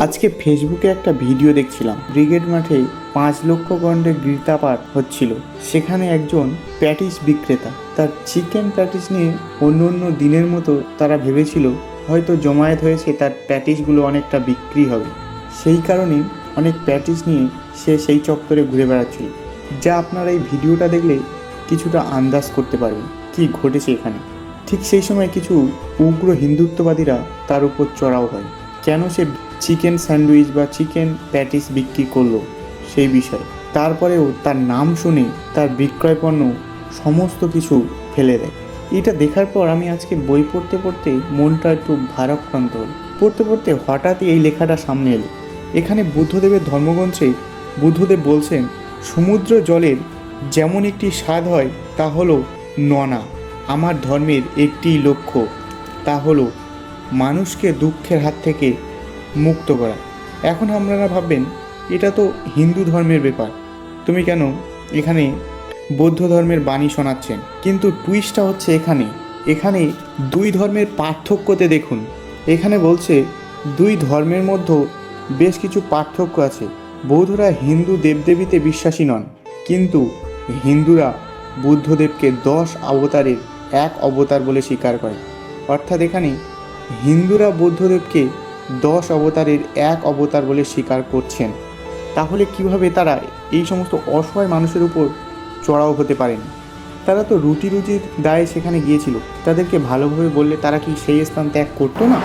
আজকে ফেসবুকে একটা ভিডিও দেখছিলাম। ব্রিগেড মাঠে 5 লক্ষ গন্ডে গীতাপাঠ হচ্ছিল। সেখানে একজন প্যাটিস বিক্রেতা তার চিকেন প্যাটিস নিয়ে অন্য দিনের মতো তারা ভেবেছিল হয়তো জমায়েত হয়েছে, তার প্যাটিসগুলো অনেকটা বিক্রি হবে। সেই কারণে অনেক প্যাটিস নিয়ে সে সেই চত্বরে ঘুরে বেড়াচ্ছিল, যা আপনারা এই ভিডিওটা দেখলে কিছুটা আন্দাজ করতে পারবেন কি ঘটেছে এখানে। ঠিক সেই সময় কিছু উগ্র হিন্দুত্ববাদীরা তার উপর চড়াও হয়, কেন সে চিকেন স্যান্ডউইচ বা চিকেন প্যাটিস বিক্রি করলো সেই বিষয়ে। তারপরেও তার নাম শুনে তার বিক্রয় পণ্য সমস্ত কিছু ফেলে দেয়। এটা দেখার পর আমি আজকে বই পড়তে পড়তে মনটা একটু ভারাক্রান্ত হল। পড়তে পড়তে হঠাৎই এই লেখাটা সামনে এলো। এখানে বুদ্ধদেবের ধর্মগ্রন্থে বুদ্ধদেব বলছেন, সমুদ্র জলের যেমন একটি স্বাদ হয় তা হলো ননা। আমার ধর্মের একটি লক্ষ্য, তা হলো মানুষকে দুঃখের হাত থেকে মুক্ত করা। এখন আপনারা ভাববেন এটা তো হিন্দু ধর্মের ব্যাপার, তুমি কেন এখানে বৌদ্ধ ধর্মের বাণী শোনাচ্ছেন? কিন্তু টুইস্টটা হচ্ছে এখানে দুই ধর্মের পার্থক্যতে দেখুন। এখানে বলছে দুই ধর্মের মধ্যে বেশ কিছু পার্থক্য আছে। বৌদ্ধরা হিন্দু দেবদেবীতে বিশ্বাসী নন, কিন্তু হিন্দুরা বুদ্ধদেবকে 10 অবতারের এক অবতার বলে স্বীকার করে। অর্থাৎ এখানে হিন্দুরা বুদ্ধদেবকে 10 অবতারের এক অবতার বলে স্বীকার করছেন। তাহলে কিভাবে তারা এই সমস্ত অসহায় মানুষের উপর চড়াও হতে পারেন? তারা তো রুটির দায়ে সেখানে গিয়েছিল, তাদেরকে ভালোভাবে বললে তারা কি সেই স্থান ত্যাগ করতো না?